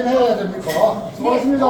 사인해야 됩니까? 수고하셨습니다.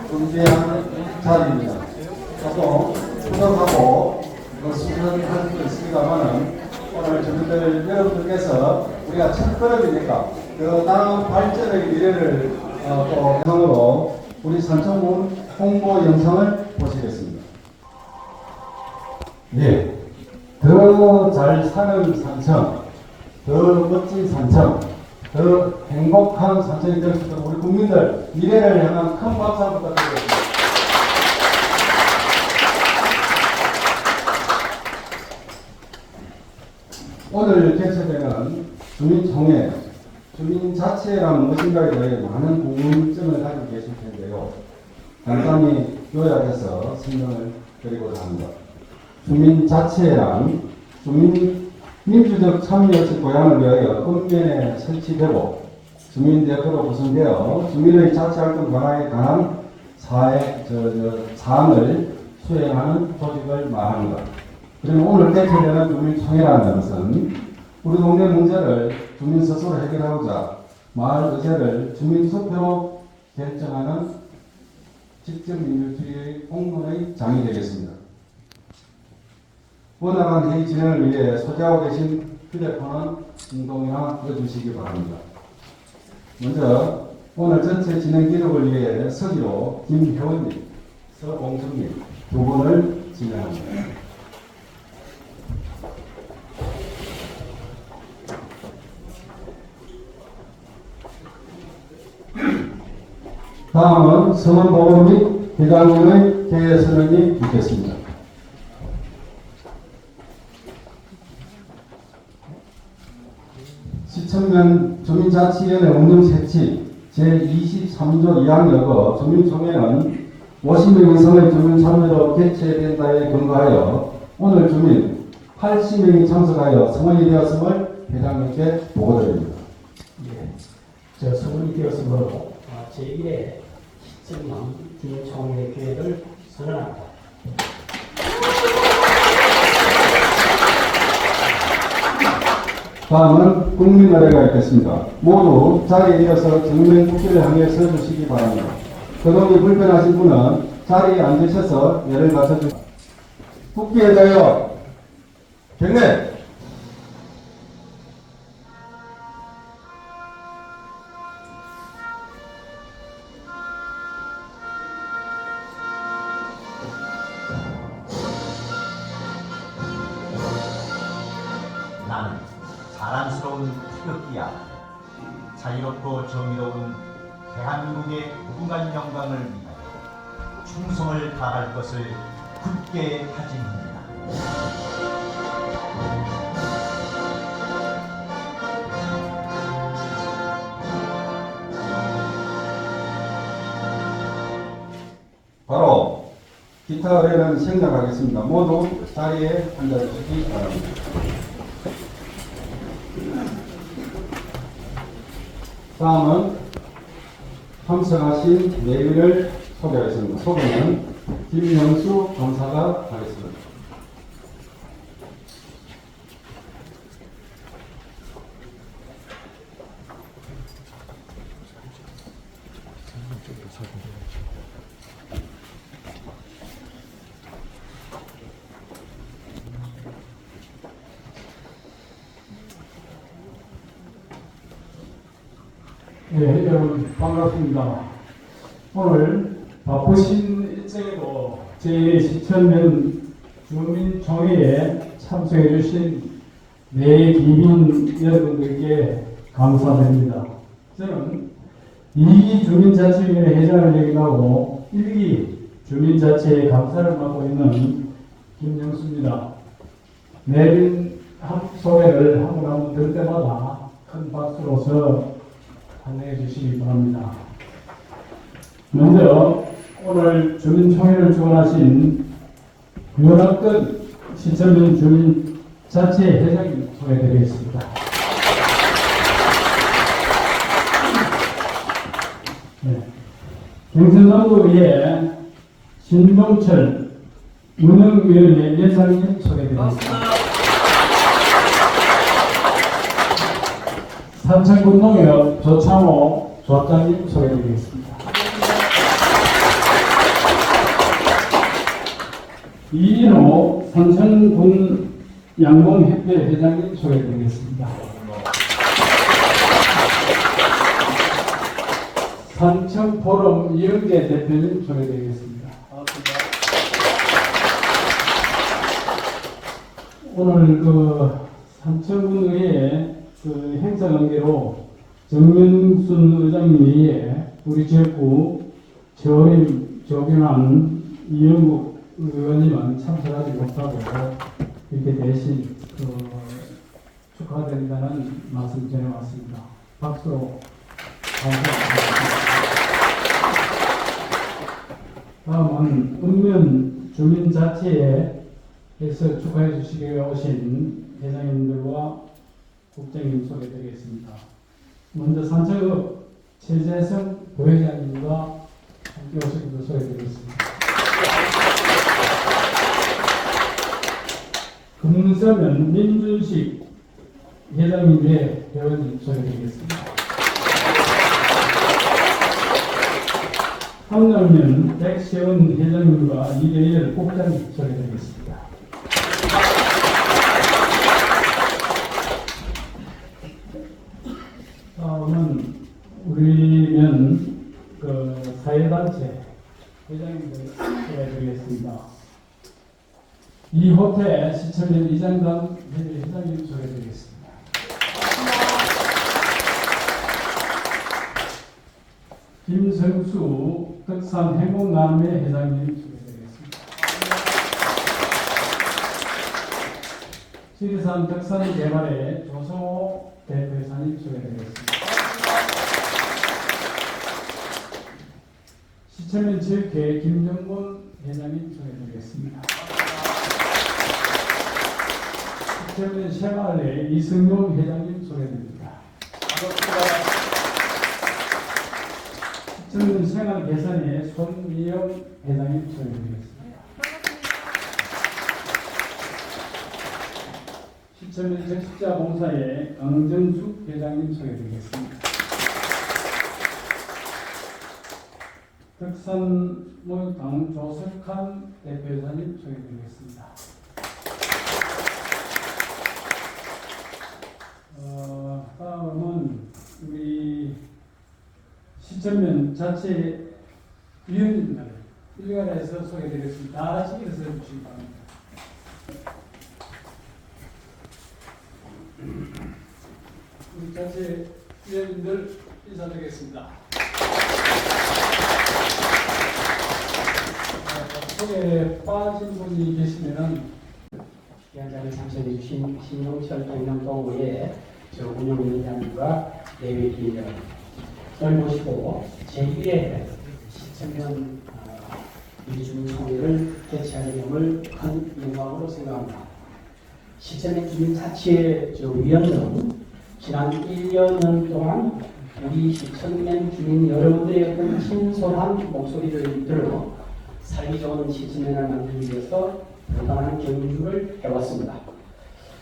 준비한 자리입니다. 또 수정하고 수정할 수 있습니다만은 오늘 주민들 여러분들께서 우리가 첫 걸음이니까 그 다음 발전의 미래를 또 대상으로 우리 산청군 홍보 영상을 보시겠습니다. 예, 더 잘 사는 산청, 더 멋진 산청, 더 행복한 산청이 될 수 있도록 우리 국민들 미래를 향한 큰 박수 한번 부탁드리겠습니다. 오늘 개최되는 주민총회, 주민자치회란 무엇인가에 대해 많은 궁금증을 가지고 계실 텐데요. 간단히 요약해서 설명을 드리고자 합니다. 주민자치회란 민주적 참여적 고양을 위하여 읍면에 설치되고 주민대표로 구성되어 주민의 자치활동 관할에 관한 사항을 수행하는 조직을 말합니다. 그러면 오늘 개최되는 주민총회라는 것은 우리 동네 문제를 주민 스스로 해결하고자 마을 의제를 주민투표로 결정하는 직접민주주의 공론의 장이 되겠습니다. 원활한 회의 진행을 위해 소지하고 계신 휴대폰은 진동이나 꺼주시기 바랍니다. 먼저 오늘 전체 진행 기록을 위해 서기로 김혜원님, 서봉정님 두 분을 진행합니다. 다음은 성원보고 및 회장님의 개선언이 있겠습니다. 시청면 주민자치위원회 운영設置제23조 2항 주민총회는 50명 이상의 주민 참여로 개최된다에 근거하여 오늘 주민 80명이 참석하여 성원이 되었음을 회장님께 보고드립니다. 예, 저 성원이 되었으므로 제1회 시청면 주민총회 계획을 선언합니다. 다음은 국민의례가 있겠습니다. 모두 자리에 일어서 정면 국기를 향해 서주시기 바랍니다. 그동이 불편하신 분은 자리에 앉으셔서 예를 갖춰주십시오. 국기에 대하여 경례! 나는 자랑스러운 태극기야. 자유롭고 정의로운 대한민국의 무궁한 영광을 위하여 충성을 다할 것을 굳게 다짐합니다. 바로 기타 의례는 생략하겠습니다. 모두 자리에 앉아주시기 바랍니다. 다음은 참석하신 내위를 소개하겠습니다. 소개는 김영수 검사가 하겠습니다. 네, 여러분 반갑습니다. 오늘 바쁘신 일정에도 제1시천면 주민총회에 참석해 주신 내기민 여러분들께 감사드립니다. 저는 2기 주민자치위원회 회장을 역임하고 1기 주민자치회 감사를 맡고 있는 김영수입니다. 내빈 소개를 한 번 들을 때마다 큰 박수로서 환영해 주시기 바랍니다. 먼저 오늘 주민총회를 주관하신 윤학근 시천면 주민자치 회장님 소개해드리겠습니다. 네. 경천남도의회 신동철 운영위원회 위원장님 소개해드리겠습니다. 산천군농협 조창호 조합장님 소개해드리겠습니다. 이인호 산천군 양봉협회 회장님 소개해드리겠습니다. 산청포럼 이영재 대표님 소개해드리겠습니다. 오늘 산청군의회 행사관계로 정명순 의장님 외에 우리 지역구 저임 조균환 이영국 의원님은 참석하지 못하고 이렇게 대신 축하드린다는 말씀 전해왔습니다. 박수로 감사드립니다. 다음은 읍면 주민자치회에서 축하해 주시기 위해 오신 회장님들과 국장님 소개드리겠습니다. 먼저 산청읍 최재성 부회장님과 함께 오신 분들 소개드리겠습니다. 금서면 민준식 회장님의 회원님 소개드리겠습니다. 한남면 백세원 회장님과 이대일 국장님 소개드리겠습니다. 다음은 우리면 사회단체 회장님들 소개해드리겠습니다. 이호태 시청면 이장단 회장님 소개해드리겠습니다. 김성수 덕산 행복남매 회장님 소개해드리겠습니다. 지리산 덕산 개발의 조성호 대표이사님 소개해드리겠습니다. 시청면 지역회 김정곤 회장님 소개해드리겠습니다. 시청면 새마을회 이승용 회장님 소개해드립니다. 시청면 생활 개선의 손미영 회장님 소개해드리겠습니다. 시청면 적십자 봉사의 강정숙 회장님 소개해드리겠습니다. 덕산 목욕당 조석한 대표이사님 소개해드리겠습니다. 다음은 우리 시청면 자체 위원님들 일간에서 소개해드리겠습니다. 다 같이 일어서 주시기 바랍니다. 우리 자체 위원님들 인사드리겠습니다. 속에 빠진 분이 계시면은 위원장에 참석해 주신 신용철 경남도의회 운영위원장님과 내외위원을 모시고 제1회 시청면 주민총회를 개최하는 점을 큰 영광으로 생각합니다. 시청면 주민자치회 위원들은 지난 1년 동안 우리 시청면 주민 여러분들의 어떤 신선한 목소리를 들어 살기 좋은 시청면을 만들기 위해서 부단한 경주를 해왔습니다.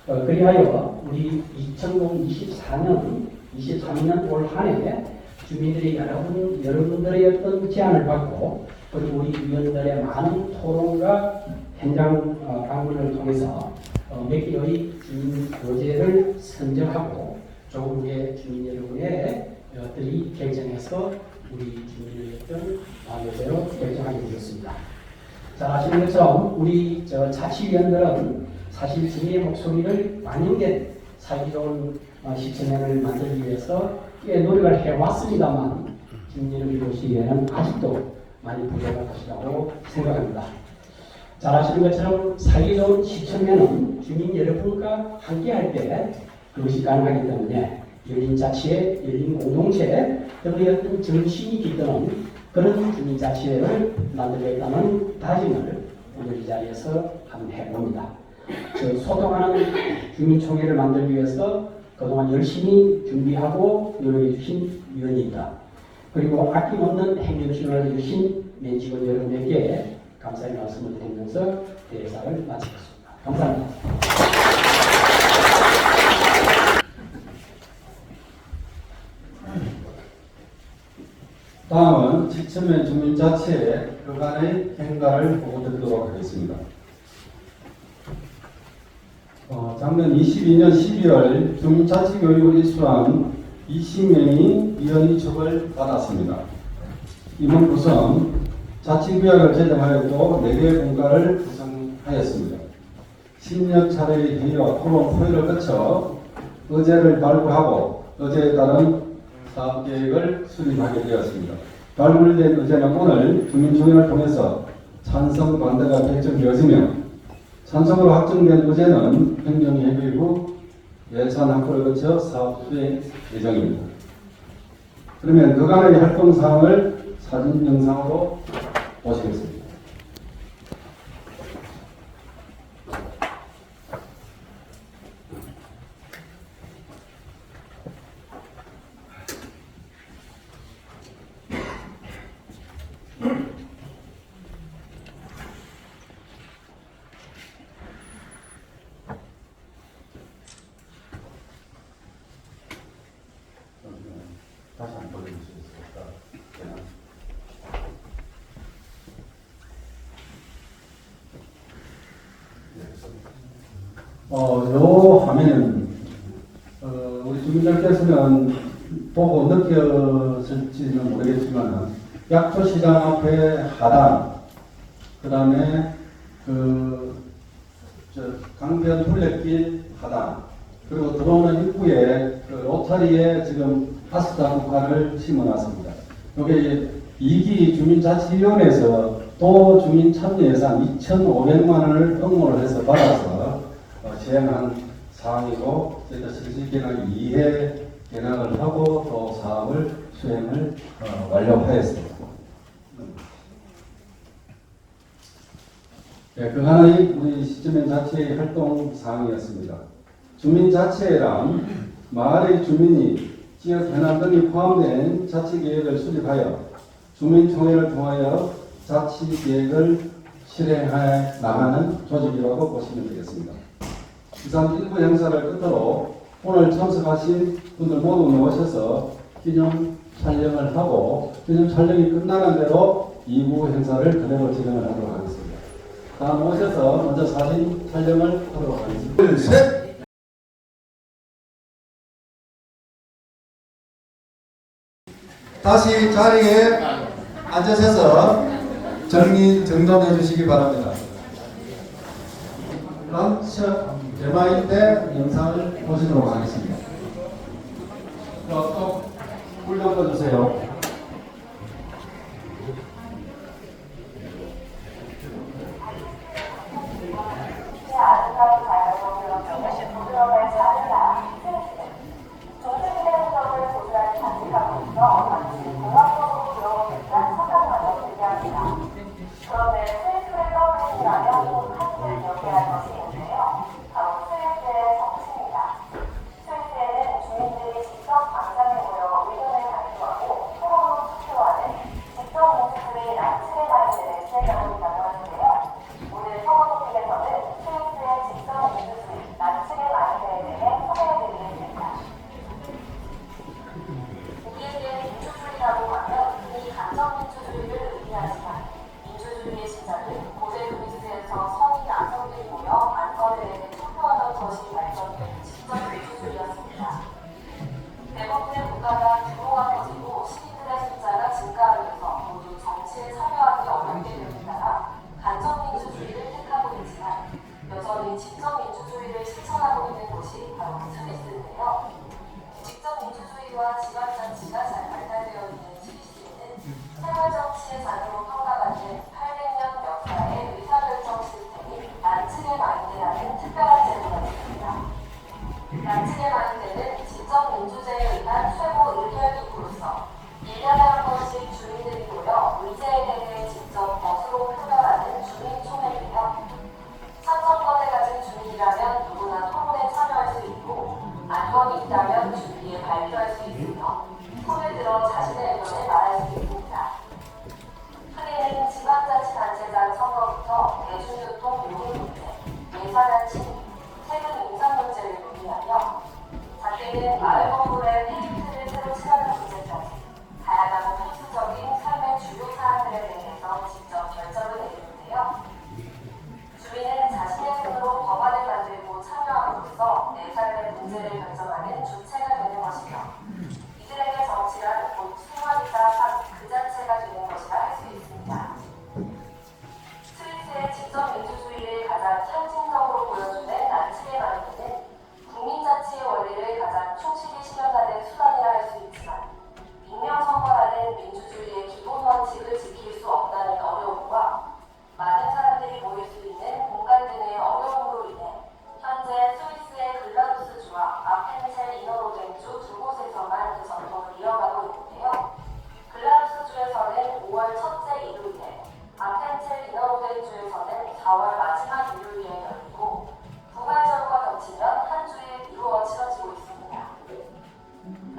그리하여 우리 2024년 23년 올 한해 주민들이 여러분들의 어떤 제안을 받고 그리고 우리 위원들의 많은 토론과 현장 방문을 통해서 몇 개의 주민 교재를 선정하고 조국의 주민 여러분의 들이 결정해서 우리 주민의 어떤 마음대로 결정하게 되었습니다. 잘 아시는 것처럼 우리 자치위원들은 사실 주민의 목소리를 반영된 살기 좋은 시청면을 만들기 위해서 꽤 노력을 해왔습니다만 주민 여러분이 보시기에는 아직도 많이 부족할 것이라고 생각합니다. 잘 아시는 것처럼 살기 좋은 시청면은 주민 여러분과 함께 할 때 그것이 가능하기 때문에 열린 자치회, 열린 공동체 등의 어떤 정신이 깃드는 그런 주민자치회를 만들겠다는 다짐을 오늘 이 자리에서 한번 해봅니다. 소통하는 주민총회를 만들기 위해서 그동안 열심히 준비하고 노력해 주신 위원입니다. 그리고 아낌없는 행정신호를 해주신 민직원 여러분에게 감사의 말씀을 드리면서 대사를 마치겠습니다. 감사합니다. 다음은 지천면 주민자치회 그간의 행가를 보고 드리도록 하겠습니다. 작년 22년 12월 주민자치교육을 이수한 20명이 위원 이첩을 받았습니다. 이번 구성 자치구역을 제정하였고 4개의 분과를 구성하였습니다. 10여 차례의 회의와 토론 토의를 거쳐 의제를 발부하고 의제에 따른 사업계획을 수립하게 되었습니다. 발굴된 의제는 오늘 주민총회를 통해서 찬성 반대가 결정되어지며 찬성으로 확정된 의제는 행정회의 후 예산 확보를 거쳐 사업 수행 예정입니다. 그러면 그간의 활동 사항을 사진 영상으로 보시겠습니다. 다시 한번 보여주실 수 있을까? 요 화면은 우리 주민들께서는 보고 느꼈을지는 모르겠지만 약초시장 앞에 하단, 그 다음에 강변 둘레길 하단, 그리고 들어오는 입구에 로터리에 지금 아스타 국화를 심어놨습니다. 여기 2기 주민자치위원회에서 도 주민 참여 예산 2,500만 원을 응모를 해서 받아서 시행한 사항이고, 저희가 실시 개nak 2회 개նակ을 하고 또 사업을 수행을 완료하였습니다. 네, 그간의 우리 시주민 자치의 활동 사항이었습니다. 주민자치회란 마을의 주민이 지역 현안 등이 포함된 자치계획을 수립하여 주민총회를 통하여 자치계획을 실행해 나가는 조직이라고 보시면 되겠습니다. 이상 일부 행사를 끝으로 오늘 참석하신 분들 모두 나오셔서 기념 촬영을 하고 기념 촬영이 끝나는 대로 2부 행사를 그대로 진행을 하도록 하겠습니다. 다음 오셔서 먼저 사진 촬영을 하도록 하겠습니다. 둘, 셋. 다시 자리에 앉으셔서 정돈해 주시기 바랍니다. 런처 대마일 때 영상을 보시도록 하겠습니다. 불 좀 꺼주세요. 그런데 스위스를 떠올리시라면 꼭 한국을 기억해야 할 것이 있는데요. 바로 스위스의 정치입니다. 스위스에는 주민들이 직접 광장에 모여 의견을 발표하고 토론으로 투표하는 직접 민주주의 나치의 마인드를 시행하고 있다고 하는데요. 오늘 성원토픽에서는 스위스의 직접 민주주의 나치의 마인드에 대해 소개해드리겠습니다. 우리에게 민주주의라고 하면 흔히 간접민주주의를 의미하지만 민주주의의 시작은 고대 그리스에서 성인 남성들이 모여 안건들에게 투표하던 것이 발전된 직접 민주주의였습니다. 대부분의 국가가 규모가 커지고 시민들의 숫자가 증가하면서 모두 정치에 참여하기 어렵게 됨에 따라 간접민주주의를 택하고 있지만 여전히 직접민주주의를 실천하고 있는 곳이 바로 스위스인데요. 직접민주주의와 지방자치가 잘 발달되어 있는 스위스에는 생활정치의 장으로 평가받는 800년 역사의 의사결정 시스템인 난츠게 마인드라는 특별한 제도가 있습니다. 난츠게 마인드는 직접 민주제의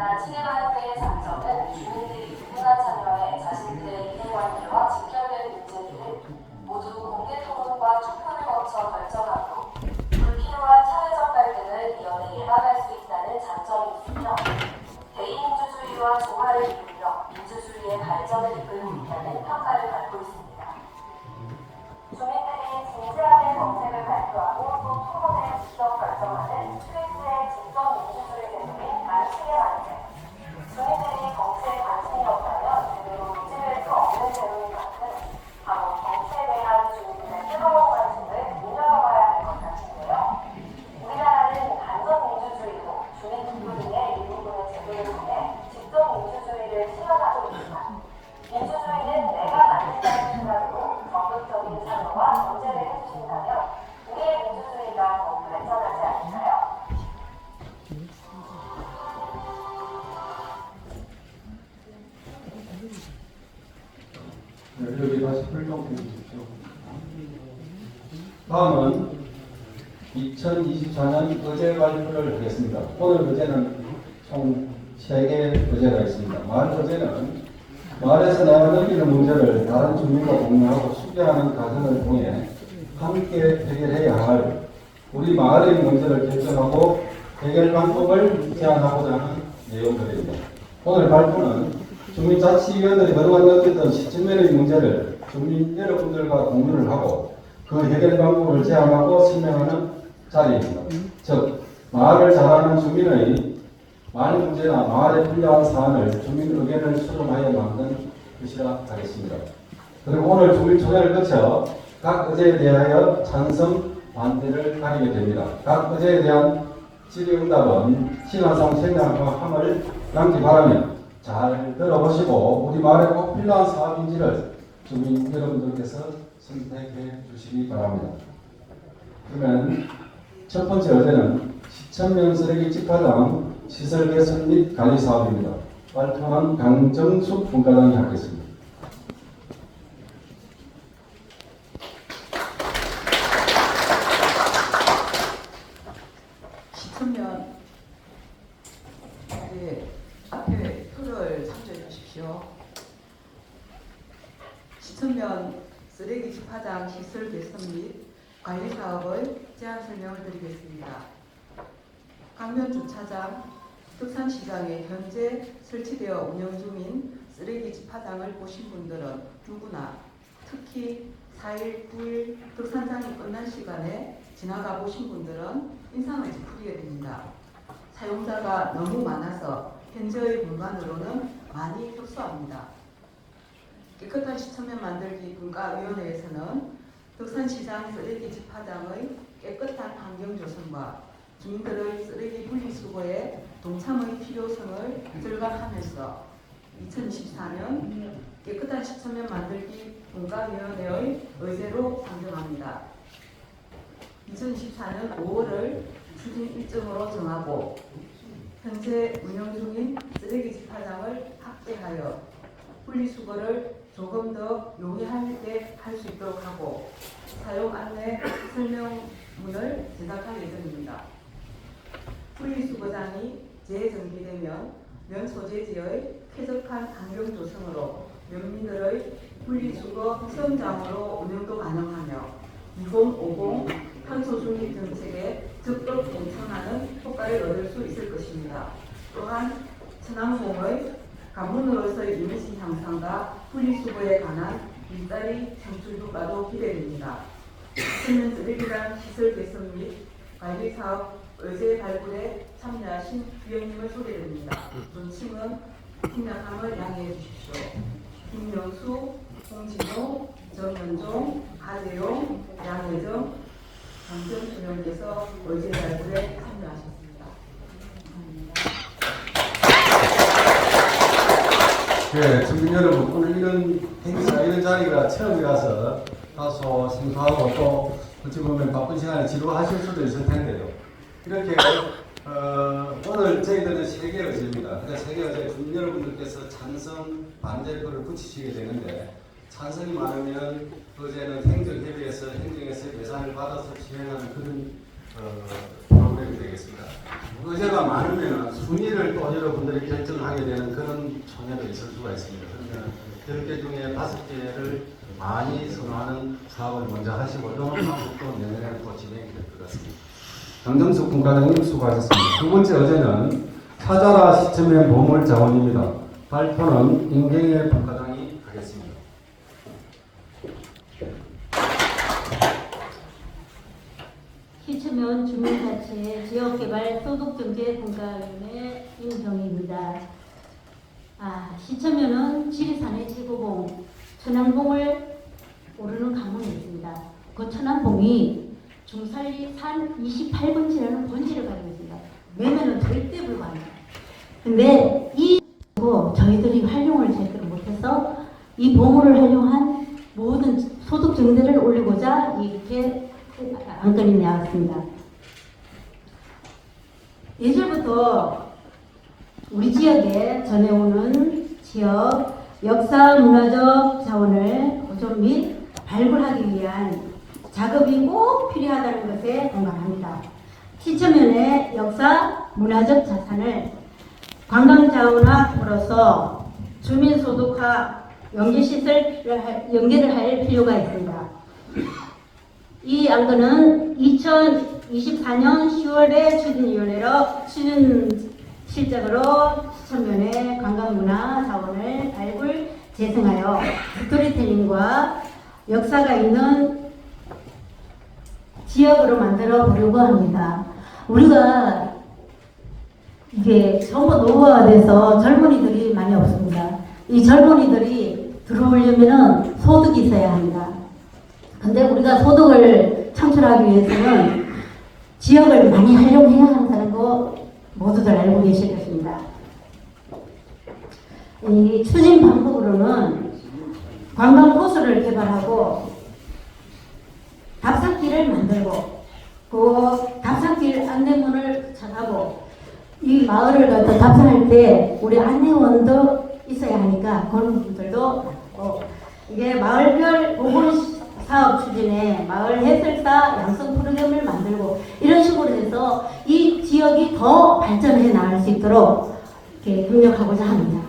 단 시대마을회의 장점은 주민들이 누구나 참여해 자신들의 이해관계와 직결된 문제들을 모두 공개 토론과 투표를 거쳐 결정하고 불필요한 사회적 갈등을 이연에 예방할 수 있다는 장점이 있으며 대의민주주의와 조화를 이루며 민주주의의 발전을 이끌고 있다는 평가를 받고 있습니다. 주민들이 진지하게 정책을 발표하고 또 토론에 직접 결정하는 스위스의 직접 민주주의 제도인 단식의 관계. 주민들이 정치에 관심이 없다면 제대로 유지될 수 없는 제도인 만큼 바로 정치에 대한 주민들의 뜨거운 관심을 눈여겨봐야 할 것 같은데요. 우리나라는 간접 민주주의로 주민 투표 등의 일부분의 제도를 통해 직접 민주주의를 실현하고 있지만 민주주의는 내가 만든다는 생각으로 적극적인 참여와 논제를 해주신다면 우리의 민주주의가 더 발전하지 않을까요? 여기 다시 설명해 주십시오. 다음은 2024년 의제 발표를 하겠습니다. 오늘 의제는 총 3개의 의제가 있습니다. 마을 의제는 마을에서 내가 느끼는 문제를 다른 주민과 공유하고 수기하는 과정을 통해 함께 해결해야 할 우리 마을의 문제를 결정하고 해결 방법을 제안하고자 하는 내용들입니다. 오늘 발표는 주민자치위원들이 그동안 느꼈던 시청면의 문제를 주민 여러분들과 공유를 하고 그 해결 방법을 제안하고 설명하는 자리입니다. 즉, 마을을 잘 아는 주민의 마을 문제나 마을에 필요한 사안을 주민 의견을 수렴하여 만든 것이라 하겠습니다. 그리고 오늘 주민총회를 거쳐 각 의제에 대하여 찬성, 반대를 가리게 됩니다. 각 의제에 대한 질의응답은 시간상 생략함을 양지 바라며 잘 들어보시고 우리 마을에 꼭 필요한 사업인지를 주민 여러분들께서 선택해 주시기 바랍니다. 그러면 첫 번째 의제는 시천면 쓰레기 집화장 시설 개선 및 관리 사업입니다. 발표는 강정숙 분과장이 하겠습니다. 시천면 앞에 표를 참조해 주십시오. 시천면 쓰레기 집화장 시설 개선 및 관리 사업의 제안 설명을 드리겠습니다. 강면 주차장, 덕산시장에 현재 설치되어 운영 중인 쓰레기 집화장을 보신 분들은 누구나 특히 4일, 9일 덕산장이 끝난 시간에 지나가 보신 분들은 인상을 찌푸리게 됩니다. 사용자가 너무 많아서 현재의 공간으로는 많이 협소합니다. 깨끗한 시천면 만들기 분과위원회에서는 덕산시장 쓰레기 집화장의 깨끗한 환경 조성과 주민들의 쓰레기 분리수거에 동참의 필요성을 절감하면서 2024년 깨끗한 시천면 만들기 분과위원회의 의제로 상정합니다. 2024년 5월을 추진 일정으로 정하고 현재 운영 중인 쓰레기 집화장을 확대하여 분리수거를 조금 더 용이하게 할 수 있도록 하고 사용 안내 설명문을 제작할 예정입니다. 분리수거장이 재정비되면 면 소재지의 쾌적한 환경 조성으로 면민들의 분리수거 시험장으로 운영도 가능하며 2050 탄소중립 정책에 적극 동참하는 효과를 얻을 수 있을 것입니다. 또한 천왕봉의 가문으로서의 이미지 향상과 분리수거에 관한 일자리 창출 효과도 기대됩니다. 시천면 쓰레기장 시설 개선 및 관리 사업 의제 발굴에 참여하신 위원님을 소개드립니다. 존칭은 팀장함을 양해해 주십시오. 김명수, 홍진호, 정연종, 하재용, 양혜정, 강정수 위원께서 의제 발굴에 참여하셨습니다. 감사합니다. 네, 주민 여러분, 오늘 이런 행사, 이런 자리가 처음이라서 다소 생소하고 또 어찌 보면 바쁜 시간에 지루하실 수도 있을 텐데요. 이렇게 오늘 저희들은 3개 의제입니다. 그러니까 3개 의제 주민 여러분들께서 찬성, 반대표를 붙이시게 되는데 찬성이 많으면 의제는 행정협의회에서 행정에서 예산을 받아서 진행하는 그런 프로그램이 되겠습니다. 의제가 많으면 순위를 또 여러분들이 결정하게 되는 그런 총회도 있을 수가 있습니다. 그러면 10개 중에 5개를 많이 선호하는 사업을 먼저 하시고 이런 방법도 내년에 또 진행이 될 것 같습니다. 강정숙 분과장님 수고하셨습니다. 두 번째 어제는 찾아라 시점의 보물 자원입니다. 발표는 임경혜 분과장이 하겠습니다. 시초면 주민자치 지역개발 소득정책 분과위원회 임경희입니다. 시초면은 지리산의 지구봉 천안봉을 오르는 가문이 있습니다. 그 천안봉이 중산리 산 28번지라는 번지를 가지고 있습니다. 매매는 절대 불가합니다. 근데 저희들이 활용을 제대로 못해서 이 봉우를 활용한 모든 소득 증대를 올리고자 이렇게 안건이 나왔습니다. 예전부터 우리 지역에 전해오는 지역 역사 문화적 자원을 보존 및 발굴하기 위한 작업이 꼭 필요하다는 것에 공감합니다. 시초면의 역사 문화적 자산을 관광자원화로서 주민소득화 연계를 할 필요가 있습니다. 이 안건은 2024년 10월에 추진 실적으로 시초면의 관광문화 자원을 발굴 재생하여 스토리텔링과 역사가 있는 지역으로 만들어 보려고 합니다. 우리가 이게 전부 노후화돼서 젊은이들이 많이 없습니다. 이 젊은이들이 들어오려면 소득이 있어야 합니다. 근데 우리가 소득을 창출하기 위해서는 지역을 많이 활용해야 하는 사람도 모두들 알고 계실 것입니다. 이 추진 방법으로는 관광 코스를 개발하고 답사길을 만들고 그 답사길 안내문을 전하고 이 마을을 갖다 답사할 때 우리 안내원도 있어야 하니까 그런 분들도 이게 마을별 보건 사업 추진에 마을 해설사 양성 프로그램을 만들고 이런 식으로 해서 이 지역이 더 발전해 나갈 수 있도록 이렇게 협력하고자 합니다.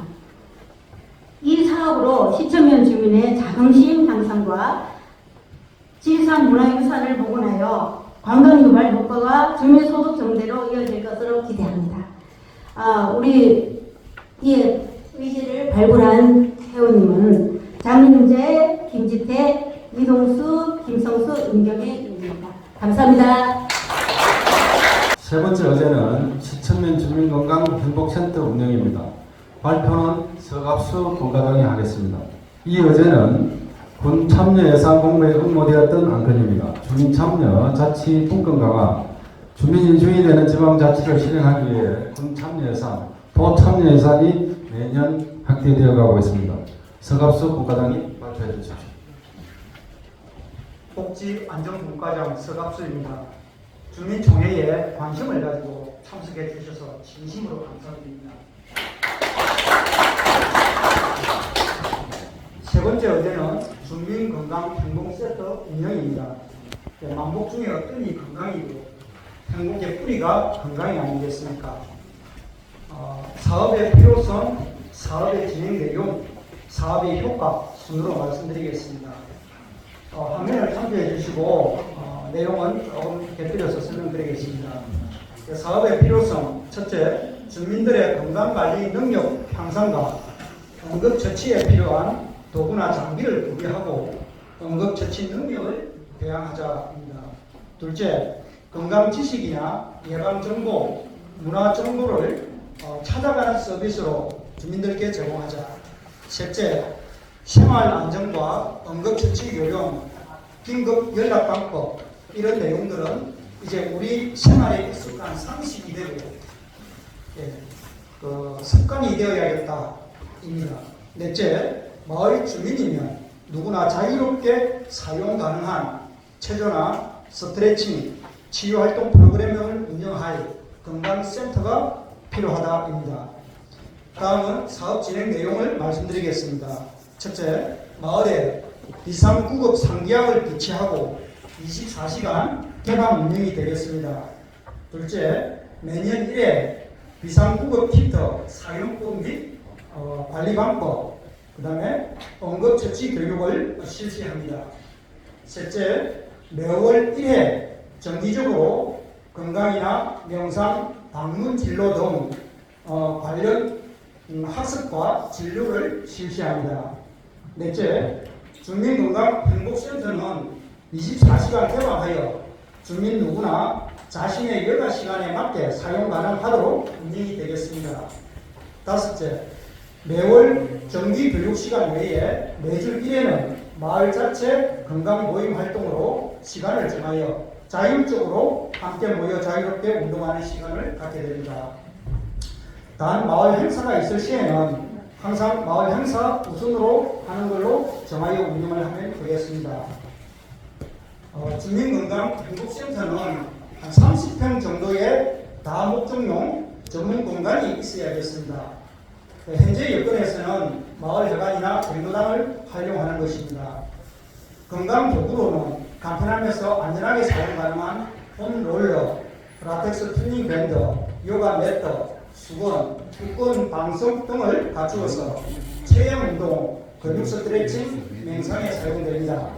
이 사업으로 시초면 주민의 자긍심 향상과 지리산 문화유산을 복원하여 관광유발 효과가 주민소득 증대로 이어질 것으로 기대합니다. 우리 이 의지를 발굴한 회원님은 장민재, 김지태, 이동수, 김성수, 임경혜입니다. 감사합니다. 세 번째 어제는 시천면 주민건강행복센터 운영입니다. 발표는 서갑수 분과장이 하겠습니다. 이 어제는 군 참여 예산 공모에 응모되었던 안건입니다. 주민 참여 자치 분권 강화, 주민 인중이 되는 지방자치를 실행하기 위해 군 참여 예산, 도 참여 예산이 매년 확대되어 가고 있습니다. 서갑수 분과장이 발표해 주십시오. 복지안전분과장 서갑수입니다. 주민총회에 관심을 가지고 참석해 주셔서 진심으로 감사드립니다. 세 번째 어제는 주민건강행복센터 운영입니다. 만복 중에 어떤 이 건강이고 행복의 뿌리가 건강이 아니겠습니까? 사업의 필요성, 사업의 진행 내용, 사업의 효과 순으로 말씀드리겠습니다. 화면을 참조해 주시고 내용은 조금 곁들여서 설명드리겠습니다. 사업의 필요성, 첫째, 주민들의 건강관리 능력 향상과 응급처치에 필요한 도구나 장비를 구비하고 응급처치 능력을 배양하자입니다. 둘째, 건강지식이나 예방정보, 문화정보를 찾아가는 서비스로 주민들께 제공하자. 셋째, 생활안전과 응급처치 요령, 긴급연락방법 이런 내용들은 이제 우리 생활에 익숙한 상식이 되고 습관이 되어야겠다입니다. 넷째, 마을 주민이면 누구나 자유롭게 사용 가능한 체조나 스트레칭, 치유활동 프로그램을 운영할 건강센터가 필요하다입니다. 다음은 사업 진행 내용을 말씀드리겠습니다. 첫째, 마을에 비상구급 상기약을 비치하고 24시간 개방 운영이 되겠습니다. 둘째, 매년 1회 비상구급 키트 사용법 및 관리방법, 그 다음에 응급처치 교육을 실시합니다. 셋째, 매월 1회 정기적으로 건강이나 명상, 방문 진로 등 관련 학습과 진료를 실시합니다. 넷째, 주민건강행복센터는 24시간 개방하여 주민 누구나 자신의 여가 시간에 맞게 사용 가능하도록 운영이 되겠습니다. 다섯째, 매월 정기 교육 시간 외에 매주 1회는 마을 자체 건강 모임 활동으로 시간을 정하여 자율적으로 함께 모여 자유롭게 운동하는 시간을 갖게 됩니다. 단 마을 행사가 있을 시에는 항상 마을 행사 우선으로 하는 걸로 정하여 운영을 하면 되겠습니다. 주민건강행복센터는 한 30평 정도의 다목적용 전문 공간이 있어야겠습니다. 현재 여건에서는 마을 회관이나 경로당을 활용하는 것입니다. 건강도구로는 간편하면서 안전하게 사용 가능한 폼롤러, 라텍스 튜닝 밴드, 요가 매트, 수건, 육군 방석 등을 갖추어서 체형 운동, 근육 스트레칭, 명상에 사용됩니다.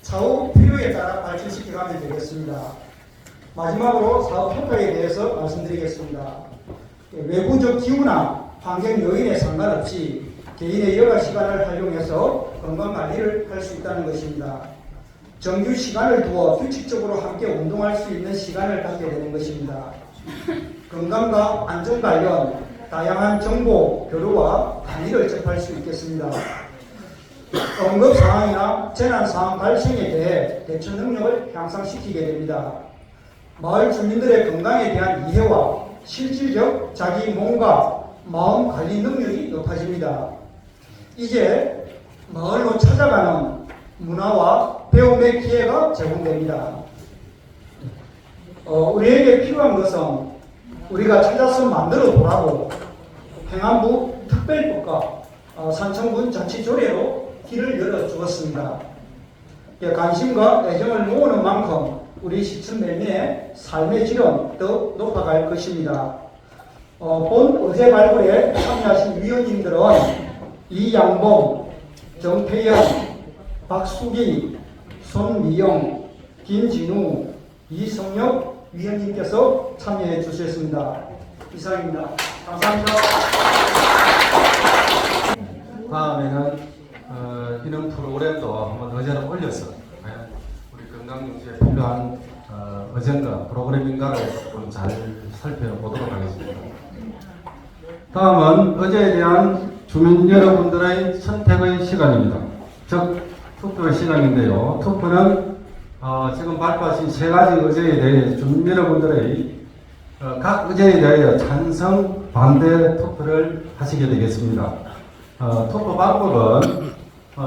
차후 필요에 따라 발전시켜가면 되겠습니다. 마지막으로 사업 효과에 대해서 말씀드리겠습니다. 외부적 기후나 환경 요인에 상관없이 개인의 여가 시간을 활용해서 건강관리를 할 수 있다는 것입니다. 정규 시간을 두어 규칙적으로 함께 운동할 수 있는 시간을 갖게 되는 것입니다. 건강과 안전 관련 다양한 정보, 교류와 강의를 접할 수 있겠습니다. 응급 상황이나 재난 상황 발생에 대해 대처 능력을 향상시키게 됩니다. 마을 주민들의 건강에 대한 이해와 실질적 자기 몸과 마음 관리 능력이 높아집니다. 이제 마을로 찾아가는 문화와 배움의 기회가 제공됩니다. 우리에게 필요한 것은 우리가 찾아서 만들어 보라고 행안부 특별법과 산청군 자치조례로 길을 열어주었습니다. 관심과 애정을 모으는 만큼 우리 시청 매매의 삶의 질은 더 높아갈 것입니다. 본 의제 발굴에 참여하신 위원님들은 이양봉, 정태영, 박수기, 손미영, 김진우, 이성혁 위원님께서 참여해 주셨습니다. 이상입니다. 감사합니다. 다음에는 이런 프로그램도 한번 의제를 올려서 우리 건강유지에 필요한 어젠가 프로그램인가를 좀 잘 살펴보도록 하겠습니다. 다음은 의제에 대한 주민 여러분들의 선택의 시간입니다. 즉 투표의 시간인데요. 투표는 지금 발표하신 세 가지 의제에 대해 주민 여러분들의 각 의제에 대하여 찬성, 반대 투표를 하시게 되겠습니다. 투표 방법은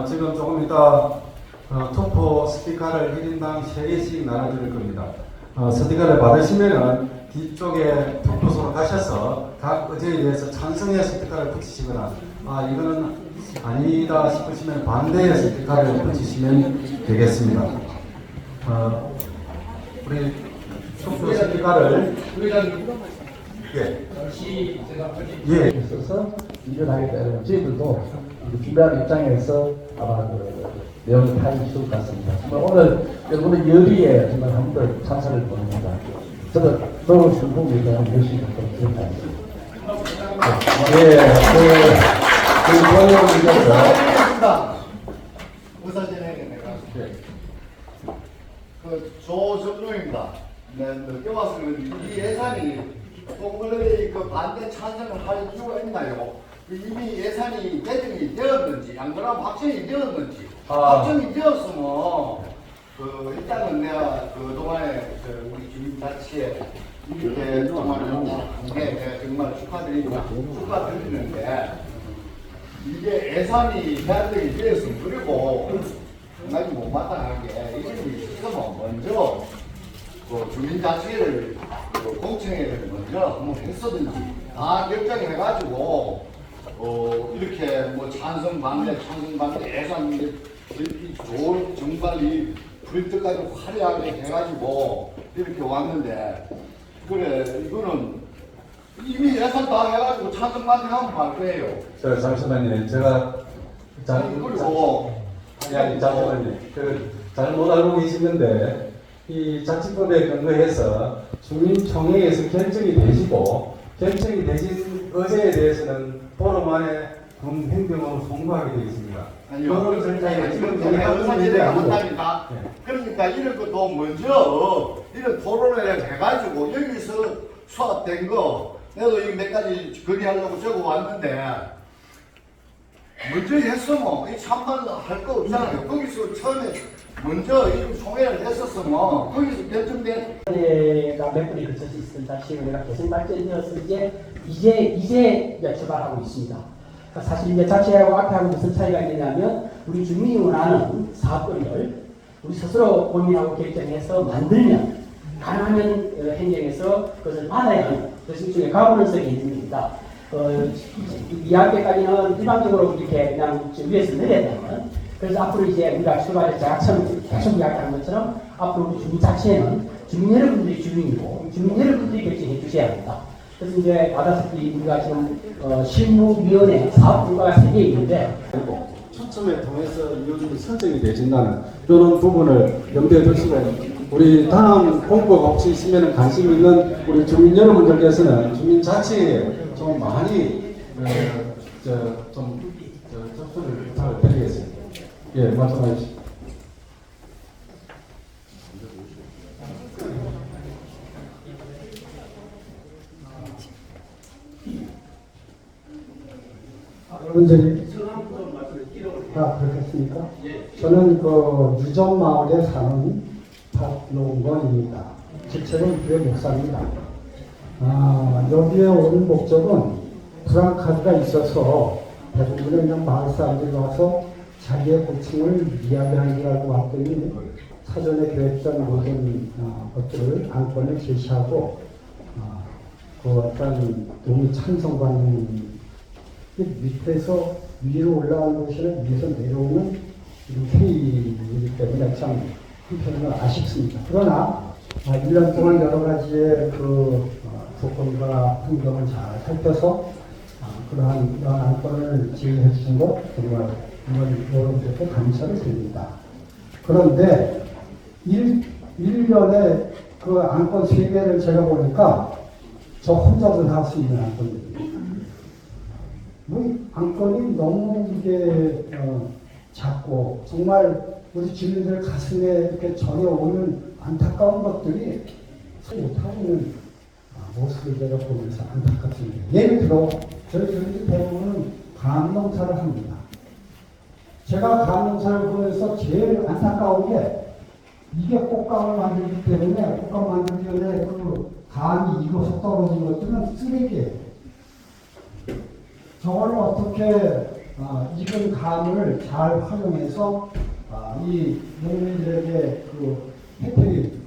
지금 조금 이따 투표 스티커를 1인당 3개씩 나눠드릴 겁니다. 스티커를 받으시면은 뒤쪽에 투표소로 가셔서 각 의제에 대해서 찬성의 스티커를 붙이시거나 이거는 아니다 싶으시면 반대의 스티커를 붙이시면 되겠습니다. 우리 투표 스티커를 예. 있어서 일을 하게 되면 저희들도 준비하는 입장에서 아마 내용을 파악이 쉬울 것 같습니다. 정말 오늘 여러분의 열의에 정말 한 번 더 찬사를 보냅니다. 저도 더욱 성공에 대한 열심히 좀 기억하겠습니다. 의사 진행에 내가 조정로입니다. 늦게 왔으면 이 예산이 동물의 반대 찬성을 할 이유가 있나요? 이미 예산이 제정이 되었는지 안 그러면 확정이 되었는지 확정이 되었으면 일단은 내가 그동안에 우리 주민자치에 이렇게 정말 한게 내가 정말 축하드리는데 이게 예산이 제정이 되었으면 그리고 정말 못마땅한 게 이름이 있으면 먼저 주민자치를 공청회를 먼저 한번 했었든지 다 결정해가지고 이렇게 뭐 찬성 반대 예산 좋은 정말 이 프린트까지 화려하게 해가지고 이렇게 왔는데 그래 이거는 이미 예산 다 해가지고 차등만 하면 갈 거예요. 잠시만요. 제가 그리고 잠시만요. 잘못 알고 계시는데 이 자치법에 근거해서 주민총회에서 결정이 되시고 결정이 되신 의제에 대해서는 보름 안에 행정으로 송부하게 되어 있습니다. 아니요. 지금 의사진행을 한다니까. 그러니까 이런 것도 먼저 이런 토론을 해가지고 여기서 수합된 거 내가 이 몇 가지 건의하려고 적어 왔는데 먼저 했으면 이 참만 할 거 없잖아요. 거기서 처음에 먼저 이 총회를 했었으면 거기서 결정된 가 몇 분이 거쳐서 있었던 자치위원회가 계속 발전되어서 이제 출발하고 있습니다. 사실 이제 자치하고 앞에하고 무슨 차이가 있느냐면 우리 주민이 원하는 사업권을 우리 스스로 고민하고 결정해서 만들면 가능하면 행정에서 그것을 받아야 하는 그것이 일종의 가버넌스 개념입니다. 이학계까지는 일반적으로 이렇게 그냥 위에서 내려야되면 그래서 앞으로 이제 우리가 출발해서 제가 처음 계속 이야기한 것처럼 앞으로 우리 주민 자체는 주민 여러분들이 주민이고 주민 여러분들이 결정해 주셔야 합니다. 그래서 이제 받아서기 우리가 지금 실무위원회 사업분과가 3개 있는데 초점에 통해서 이용이 설정이 되신다는 이런 부분을 염두에 두시고 우리 다음 공부가 혹시 있으면 관심 있는 우리 주민 여러분들께서는 주민 자체에 좀 많이 접수를 부탁을 드리겠습니다. 예, 말씀해 주시죠. 여러분들이 그렇겠습니까? 저는 그 유정마을에 사는 박용건입니다. 직책은 교회 목사입니다. 여기에 온 목적은 불안카드가 있어서 대부분의 그냥 마을 사람들이 와서 자기의 고충을 이야기하는 줄 알고 왔더니 사전에 계획된 모든 것들을 안건을 제시하고 그 어떤 너무 찬성받는 밑에서 위로 올라가는 것이나 위에서 내려오는 회의이기 때문에 참 한편으로는 아쉽습니다. 그러나 1년 동안 여러 가지의 조건과 환경을 잘 살펴서 그러한 안건을 지휘해 주신 것 정말 여러분들께 감사를 드립니다. 그런데 1년에 그 안건 3개를 제가 보니까 저 혼자도 할 수 있는 안건입니다. 안건이 너무 이게 작고 정말 우리 주민들 가슴에 이렇게 전해오는 안타까운 것들이 못하는 모습을 제가 보면서 안타깝습니다. 예를 들어 저희 주민들 대부분은 감농사를 합니다. 제가 감농사를 보면서 제일 안타까운 게 이게 꽃감을 만들기 때문에 꽃감 만들기 전에 그 감이 익어서 떨어진 것들은 쓰레기예요. 저걸 어떻게 익은 감을 잘 활용해서 이 농민들에게 혜택이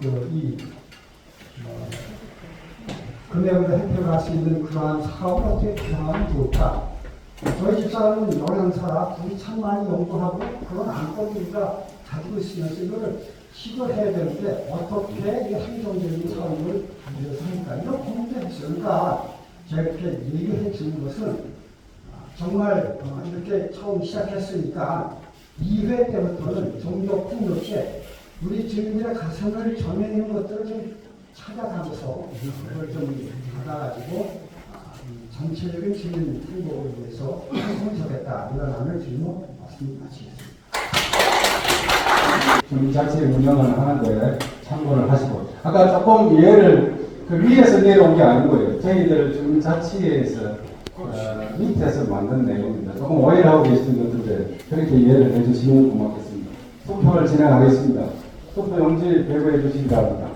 금액으로 혜택을 할 수 있는 그러한 사업을 어떻게 구성하면 좋다. 저희 집사람은 영양사라 둘이 참 많이 연구하고 그런 안건을 우리가 가지고 있으면서 이거를 시도해야 되는데 어떻게 이 행정적인 사업을 위해서 하니까 이런 고민도 했어요. 그러니까 제가 이렇게 얘기해 주는 것은 정말 이렇게 처음 시작했으니까 2회 때부터는 좀 더 폭넓게 우리 주민들의 가슴을 전해내는 것들을 좀 찾아가면서 그걸 좀 받아가지고 전체적인 주민 행복을 위해서 했으면 좋겠다. 이런 안을 주고 말씀하시겠습니다. 주민 자체 운영을 하는데 참고를 하시고 아까 조금 예를 위에서 내려온 게 아닌 거예요. 저희들 주민 자치에서 밑에서 만든 내용입니다. 조금 오해를 하고 계시는 것 같은데 그렇게 이해를 해주시면 고맙겠습니다. 투표를 진행하겠습니다. 투표 용지 배부해 주시기 바랍니다.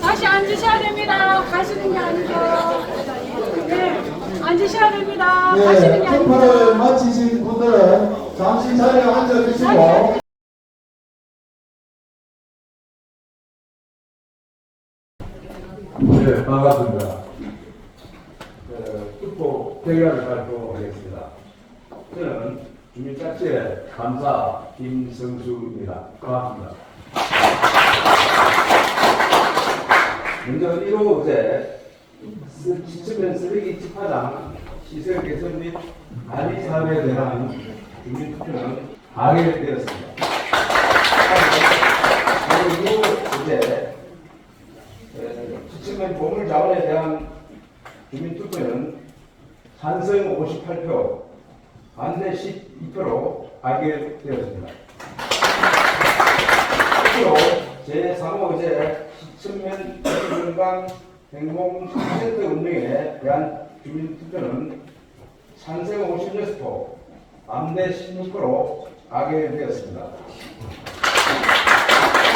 다시 앉으셔야 됩니다. 가시는 게 아니고. 네, 앉으셔야 됩니다. 가시는 게 아니고. 투표를 마치신 분들은 잠시 자리에 앉아주시고 네, 반갑습니다. 축복 대결을 발표하겠습니다. 저는 주민자치회 감사 김성수입니다. 반갑습니다. 먼저 1호 어제 지치면 쓰레기 집화장 시설 개선 및 관리 사업에 대한 주민투표는 가결되었습니다. 그리고 2호 어제 지치면 보물자원에 대한 주민투표는 찬성 58표, 반대 12표로 가결되었습니다. 끝으로 제3호 어제 시청면 건강 행복센터 운영에 대한 주민투표는 찬성 56표, 반대 16표로 가결되었습니다.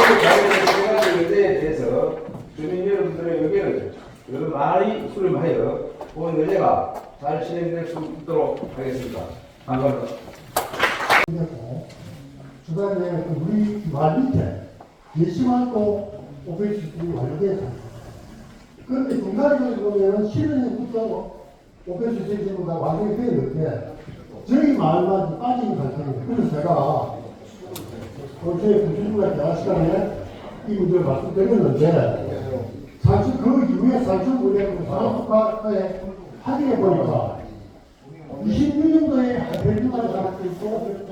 오늘 가결된 세 가지 의제에 대해서 주민 여러분들의 의견을 여러 많이 수렴하여 본 의제가 잘 진행될 수 있도록 하겠습니다. 감사합니다. 주변에 우리 말 밑에 예시만도 오페이스들이 완료되어 있습니다. 그런데 중간에 보면 실현부터 오페이스 시스템이 완성이 되어 있는데 저희 마을만 빠진 상태입니다. 그래서 제가 어제 부주주가 대화 시간에 이 문제를 말씀드렸는데 사실 그 이후에 사실 우리가 산업국가에 확인해 보니까 26년도에 해준다는 사람도 있고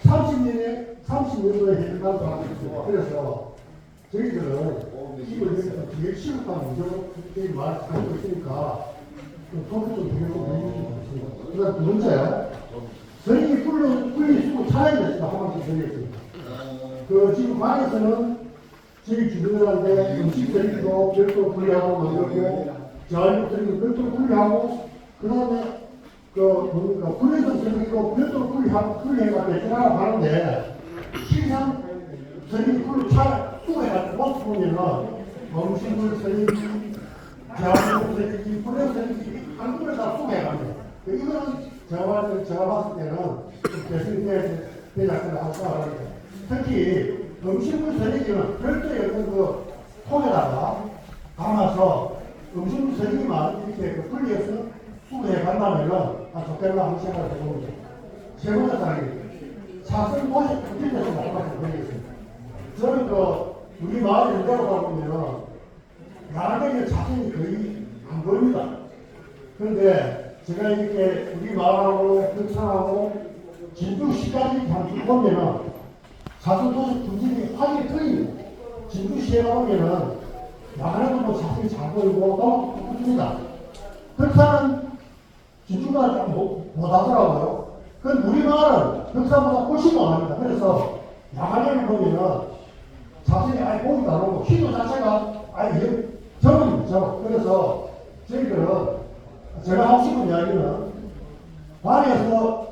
30년도에 해준다는 사람도 있고 그래서 저희들은 이걸 뒤에 시급한 문제로 말 가지고 있으니까 토크 좀 드리고 있습니다. 그 다음 두 번째 저희 분리수거 차량이 됐습니다. 한 번씩 드리겠습니다. 지금 방에서는 저희 주민들한테 음식 드리기도 별도로 분리하고 만들고 자율 드리기도 별도로 분리하고 그 다음에 분리도 드리기도 별도로 분리해가 배치하라고 하는데 실상 저희 분리 차 수거해가지고 모습 보면은 음식물 쓰레기, 자율 쓰레기, 분리 쓰레기 한 군데 다 수거해갑니다. 이거는 제가 봤을 때는 좀 개선이 되지 않을까 생각합니다. 특히 음식물 쓰레기는 별도의 어떤 통에다가 담아서 음식물 쓰레기만 이렇게 분리해서 수거해 간다면은 좋겠나 하는 생각을 해봅니다. 세 번째 사항입니다. 사설 도시 분진에서 말씀드리겠습니다. 저는 우리 마을 일대로 가보면은 나라에 자신이 거의 안 보입니다. 그런데 제가 이렇게 우리 마을하고 평창하고 진주시까지 단축 보면은 사설도시 분진이 확실히 틀립니다. 진주시에 가보면은 나가는 자신이 잘 보이고 너무 좋습니다. 평창은 진주가 좀 못하더라고요. 그런데 우리 마을은 평창보다 훨씬 못합니다. 그래서 야간에는 보면은 자신이 아예 보기도 안 오고 시도 자체가 아예 적은죠. 그래서 저희들은 제가 하고 싶은 이야기는 관에서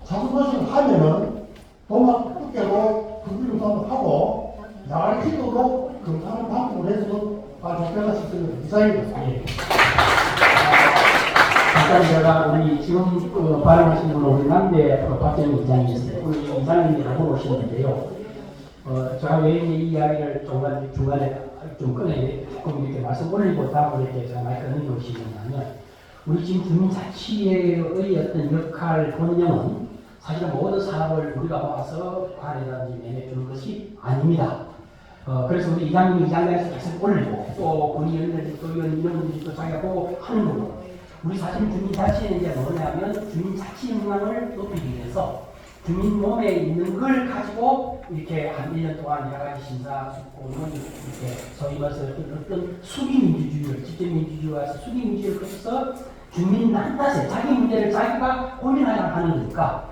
자수도시를 하면은 도막 뜯겨도 금비도 하고 야간 시도도 금사는 방법을 해서도 좋겠다 싶습니다. 이상입니다. 아까 제가 우리 지금 발언하신 분은 우리 남대 박정희 이장이었어요. 우리 이장님이 하고 오시는데요. 제가 왜 이 이야기를 중간에 좀 꺼내 조금 이렇게 말씀 올리고 다음으로 이렇게 제가 많이 꺼내 놓으시냐면 우리 지금 주민자치회의 어떤 역할 본영은 사실은 모든 사업을 우리가 모아서 관에다든지 내내주는 것이 아닙니다. 그래서 우리 이장님이 이장님에서 계속 올리고 또 군의원들이 또 이런 분들이 또 자기가 보고 하는 거고 우리 사실 주민자치는 이제 뭐냐면 주민자치 역량을 높이기 위해서 주민 몸에 있는 걸 가지고 이렇게 한 1년 동안 여러 가지 심사숙고는 이렇게 소위 말해서 어떤 수기민주주의를 직접민주주의와서 수기민주주의를 거쳐서 주민 낱낱에 자기 문제를 자기가 고민하려 하는 거니까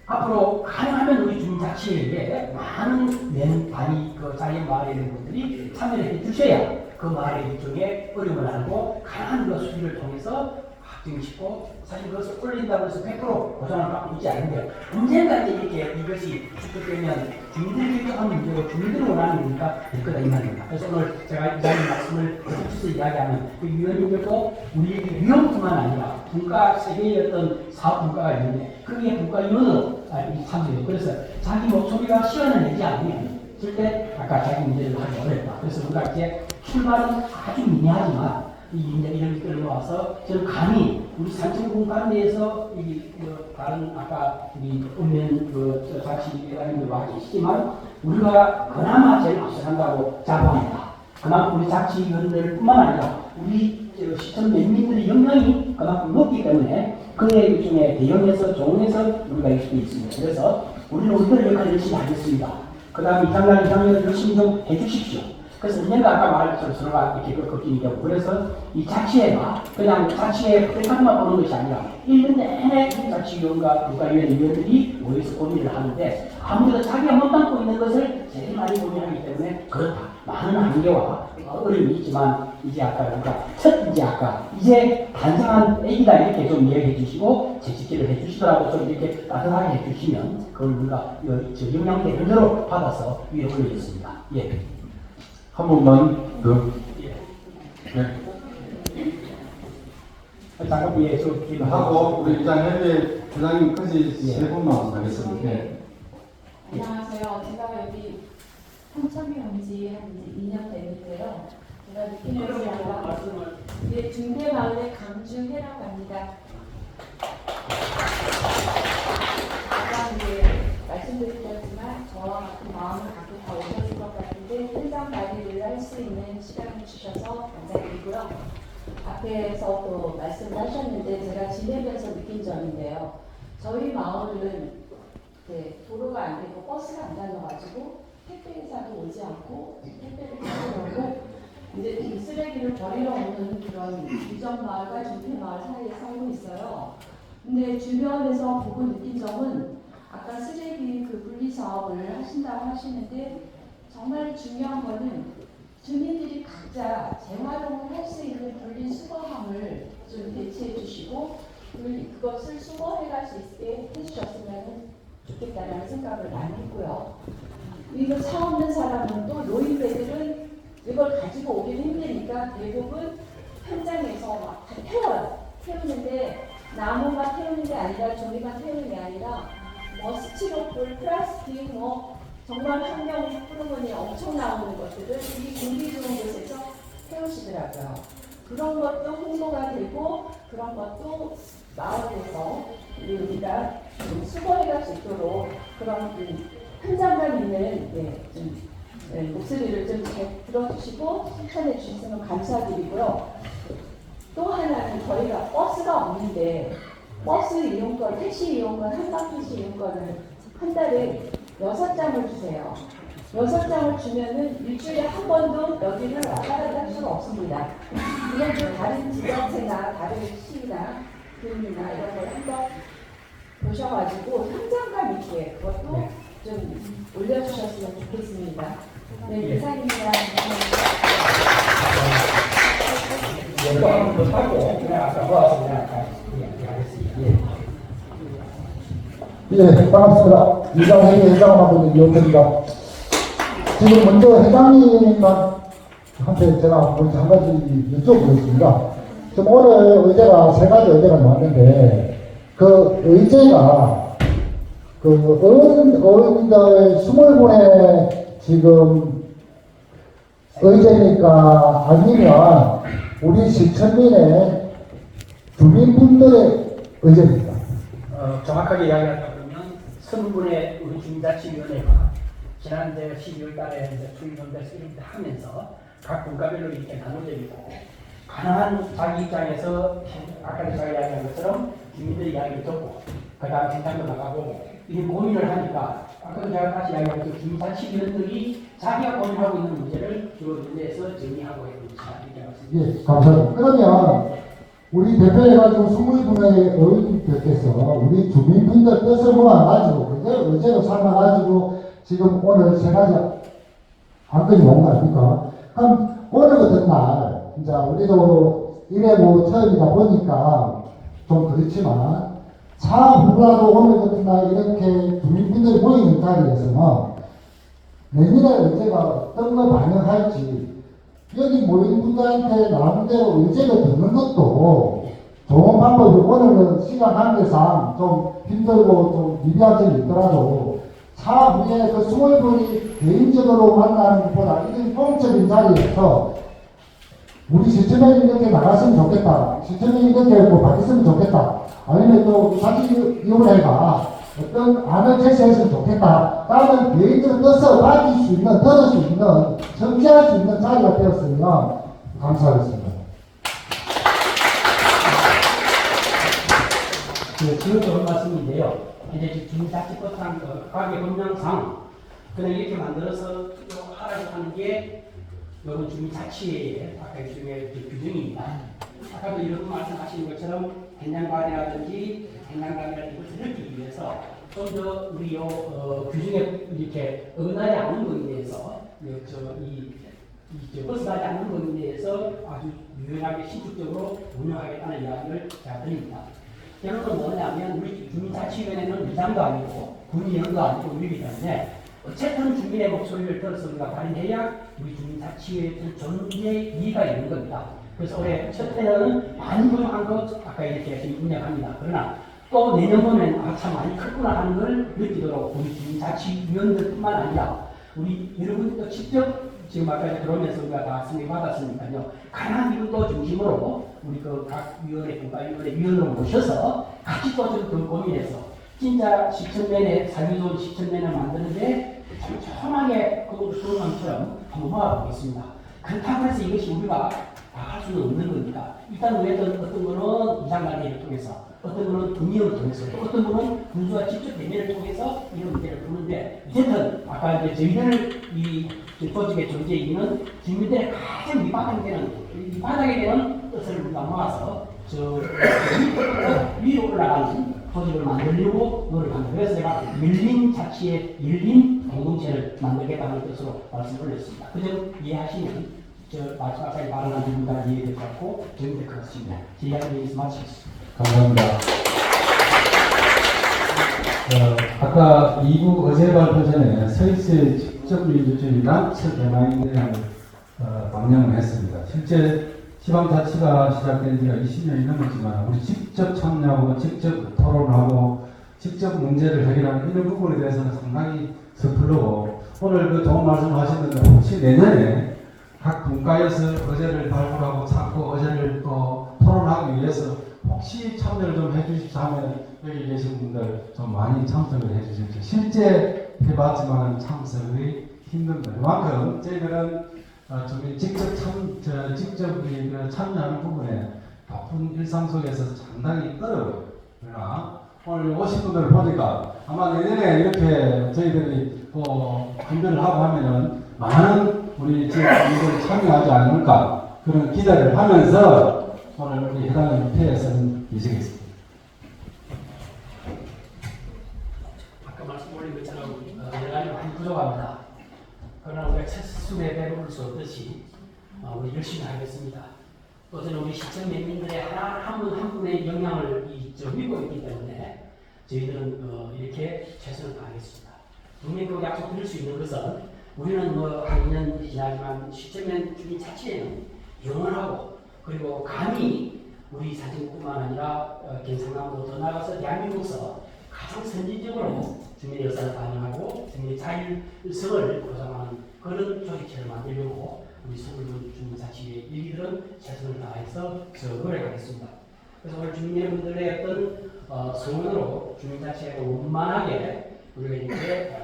앞으로 가능하면 우리 주민자치회에 많은 단위 자기 마을에 있는 분들이 참여를 해 주셔야 그 마을의 일종의 어려움을 알고 가능한 그 수기를 통해서 확정짓고 사실 그것을 올린다고 해서 100% 보장을 받고 있지 않은데 언젠가 이렇게 이것이 축적되면 주민들이 결정하는 문제고 주민들이 원하는 거니까 될 거다 이 말입니다. 그래서 오늘 제가 이장님 말씀을 계속해서 이야기하면 그 위원님들도 우리 위원뿐만 아니라 분과 세계의 어떤 사업 분과가 있는데 거기에 분과위원으로 참여해요. 그래서 자기 목소리가 시간을 내지 않으면 절대 아까 자기 문제를 하기 어렵다. 그래서 우리가 이제 출발은 아주 미미하지만 이런 것들을 모아서 저는 감히 우리 산청공간 내에서 다른 아까 우리 읍면 자치위원님들과 계시지만 우리가 그나마 제일 앞서간다고 자부합니다. 그만큼 우리 자치위원들뿐만 아니라 우리 시청 면민들의 역량이 그만큼 높기 때문에 그의 중에 대형에서 종에서 우리가 할 수 있습니다. 그래서 우리는 우리들의 역할을 열심히 하겠습니다. 그 다음 2학년, 2학년을 열심히 좀 해주십시오. 그래서 언젠가 아까 말했던 서로가 이렇게 걱정이 되고 그래서 이 자치회가 그냥 자치회 생각만 보는 것이 아니라 1년 내내 자치위원과 국가위원회들이 모여서 고민을 하는데 아무래도 자기가 못 담고 있는 것을 제일 많이 고민하기 때문에 그렇다. 많은 한계와 어려움이 있지만 이제 아까 이제 단상한 애기다 이렇게 좀 이해해 주시고 재직기를 해 주시더라고 좀 이렇게 따뜻하게 해 주시면 그걸 우리가 영양제 그대로 받아서 위에 올려주습니다. 예. 한 분만 더. 네. 잠깐 위에 하고 우리 이장 협의 부장님까지 세 분만 하겠습니다. 네. 안녕하세요. 제가 여기 삼천이 온지 한 2년 됐는데요. 제가 느끼는 것이 중대마을의 강주혜라고 합니다. 아까 말씀드렸지만 저와 같은 마음을 갖고 다 오셨을 것 같은데 현장 관리를 할 수 있는 시간을 주셔서 감사드리고요. 앞에서 또 말씀을 하셨는데 제가 지내면서 느낀 점인데요. 저희 마을은 도로가 안 되고 버스가 안 다녀가지고 택배기사도 오지 않고 택배를 타고 이제 이 쓰레기를 버리러 오는 그런 유정마을과 중퇴마을 사이에 살고 있어요. 근데 주변에서 보고 느낀 점은 아까 쓰레기 분리 사업을 하신다고 하시는데 정말 중요한 거는 주민들이 각자 재활용을 할 수 있는 분리 수거함을 좀 배치해 주시고 그것을 수거해 갈 수 있게 해주셨으면 좋겠다라는 생각을 많이 했고요. 이거 차 없는 사람은 또 노인배들은 이걸 가지고 오기는 힘드니까 대부분 현장에서 막 다 태워요. 태우는데 나무만 태우는 게 아니라 종이만 태우는 게 아니라 스티로폴, 플라스틱, 정말 환경 호르몬이 엄청 나오는 것들을 이 공기 좋은 곳에서 태우시더라고요. 그런 것도 홍보가 되고 그런 것도 마을에서 우리가 좀 수거해갈 수 있도록 그런 현장감 있는 목소리를 좀 잘 들어주시고 실천해 주셨으면 감사드리고요. 또 하나는 저희가 버스가 없는데 버스 이용권, 택시 이용권, 한강택시 이용권을 한 달에 6장을 주세요. 6장을 주면은 일주일에 한 번도 여기를 왔다 갔다 할 수가 없습니다. 이건 좀 다른 지자체나 다른 시나 군이나 이런 걸 한번 보셔가지고 현장감 있게 그것도 좀 올려주셨으면 좋겠습니다. 네, 이상입니다. 또 하고 그냥 아까 모아서 그냥 이야기하겠습니다. 예, 반갑습니다. 이장회의 회장을 하고 있는 이호태입니다. 지금 먼저 회장님한테 제가 먼저 한 가지 여쭤보겠습니다. 지금 오늘 의제가 세 가지 의제가 나왔는데 그 의제가 어른들 20분의 지금 의제니까 아니면 우리 시천민의 주민분들의 의제입니다. 정확하게 이야기하다 보면 20분의 우리 주민자치위원회가 지난 12월 달에 주민연대에서 이렇게 하면서 각 분과별로 이렇게 나눠져 있고 가능한 자기 입장에서 아까 제가 이야기한 것처럼 주민들의 이야기를 듣고 그 다음 현장도 나가고 이런 고민을 하니까 아까 제가 다시 이야기한 그 주민자치위원들이 자기가 고민하고 있는 문제를 주민연대에서 정리하고 있는 시간이라고 예, 감사합니다. 그러면 우리 대표해가지고 20분의 어른들께서 우리 주민분들 뜻을 모아가지고 그걸 의제로 삼아가지고 지금 오늘 세 가지 안건이 온 거 아닙니까? 그럼 오늘 같은 날 이제 우리도 일회고 처음이다 보니까 좀 그렇지만 차후라도 오늘 같은 날 이렇게 주민분들이 모이는 자리에서는 내년에 의제가 어떤 걸 반영할지 여기 모인 분들한테 나름대로 의제를 듣는 것도 좋은 방법이고 오늘은 시간 관계상 좀 힘들고 좀 미비한 점이 있더라도 차후에 그 20분이 개인적으로 만나는 것보다 이런 공적인 자리에서 우리 시청에 이렇게 나갔으면 좋겠다. 시청에 이렇게 뭐 바뀌었으면 좋겠다. 아니면 또 자치위원회가 어떤 안을 제시했으면 좋겠다. 다른 개인들 뜻을 밝힐 수 있는, 들을 수 있는, 정치할 수 있는 자리가 되었으면 감사하겠습니다. 지금 좋은 말씀인데요. 이제 주민자치법상 가계법령상 그냥 이렇게 만들어서 하라고 하는 게 이런 주민자치의 아까 일종의 규정입니다. 아까도 이런 말씀하신 것처럼 행정관이라든지 행정관이라든지 이것을 넓히기 위해서 좀 더 우리 규정에 이렇게 어긋나지 않는 것에 대해서 벗어나지 않는 것에 대해서 아주 유연하게 신축적으로 운영하겠다는 이야기를 제가 드립니다. 결론은 뭐냐면 우리 주민자치위원회는 위장도 아니고 군의원도 아니고 우리이기 때문에 어쨌든 주민의 목소리를 들어서 우리가 발휘해야 우리 주민자치위원회 존재의 이의가 있는 겁니다. 그래서 올해 첫 해는 많이 부족한 것 아까 이렇게 인정합니다. 그러나 또 내년도는 참 많이 크구나 하는 걸 느끼도록 우리 주민자치위원들뿐만 아니라 우리 여러분도 직접 지금 아까 들어오면서 우리가 다 승인받았으니까요. 가능한 이분도 중심으로 우리 그 각 위원회, 분과위원회 위원으로 모셔서 같이 또 좀 더 고민해서 진짜 시청면에 살기 좋은 시청면을 만드는데 촘촘하게 그 수능처럼 한번 모아보겠습니다. 그렇다고 해서 이것이 우리가 다 할 수는 없는 겁니다. 일단 우리는 어떤 거는 이장관리를 통해서, 어떤 거는 군의원을 통해서, 또 어떤 거는 군수와 직접 대면을 통해서 이런 문제를 푸는데 어쨌든 아까 이제 저희들 이 조직의 존재이기는 주민들의 가장 이 바닥에 되는 뜻을 우리가 모아서 저 위로 올라가는 조직을 만들려고 노력합니다. 그래서 제가 열린 자치의 열린 공동체를 만들겠다는 뜻으로 말씀을 올렸습니다. 그 점 이해하시면 저 마지막까지 발언한 부분까지 이해될 것 같고 정리될 것 같습니다. 제 이야기를 마치겠습니다. 감사합니다. 아까 2부 어제 발표 전에 서울시의 직접민주주의랑 실개방에 대한 방영을 했습니다. 실제 지방자치가 시작된 지가 20년이 넘었지만 우리 직접 참여하고 직접 토론하고 직접 문제를 해결하는 이런 부분에 대해서는 상당히 섣부르고 오늘 그 좋은 말씀 하셨는데 혹시 내년에 각 분과에서 어제를 발굴하고 찾고 어제를 또 토론하기 위해서 혹시 참여를 좀 해주십사 하면 여기 계신 분들 좀 많이 참석을 해주십시오. 실제 해봤지만 참석이 힘듭니다. 그만큼 저희들은 직접 참여하는 부분에 바쁜 일상 속에서 상당히 어려워요. 그러나 오늘 오신 분들 보니까 아마 내년에 이렇게 저희들이 준비를 하고 하면은 많은 우리 지역민들이 참여하지 않을까 그런 기대를 하면서 오늘 우리 해당 협회에서는 이직했습니다. 아까 말씀 올린 것처럼 여러 가지 많이 부족합니다. 그러나 우리가 스스로에 배부를 수 없듯이 우리 열심히 하겠습니다. 또 저는 우리 시청 면민들의 한 분 한 분의 영향을 믿고 있기 때문에 저희들은 이렇게 최선을 다하겠습니다. 분명히 그 약속 드릴 수 있는 것은 우리는 한 2년 지나지만 시청면 주민 자체는 영원하고 그리고 감히 우리 사진뿐만 아니라 경상남도 더 나아가서 대한민국에서 가장 선진적으로 주민의 역사를 반영하고 주민의 자율성을 보장하는 그런 조직체를 만들려고 우리 서울 주민자치의 일기들은 최선을 다해서 노력하겠습니다. 그래서 오늘 주민 여러분들의 어떤 성원으로 주민자치가 원만하게 우리가 이렇게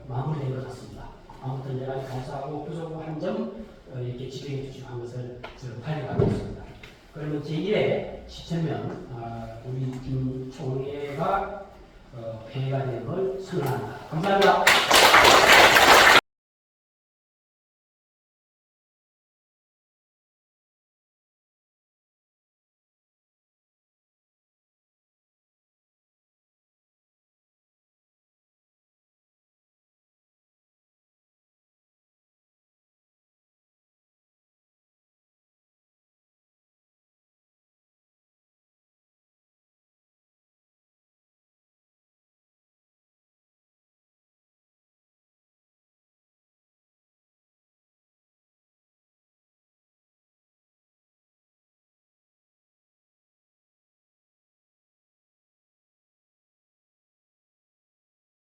마무리된 것 같습니다. 아무튼 여러 가지 감사하고 부족한 점 이렇게 지적해 주시고 한 것을 달려가겠습니다. 그러면 제1회 시청면 우리 김 총회가 회의가 된 걸 선언합니다. 감사합니다.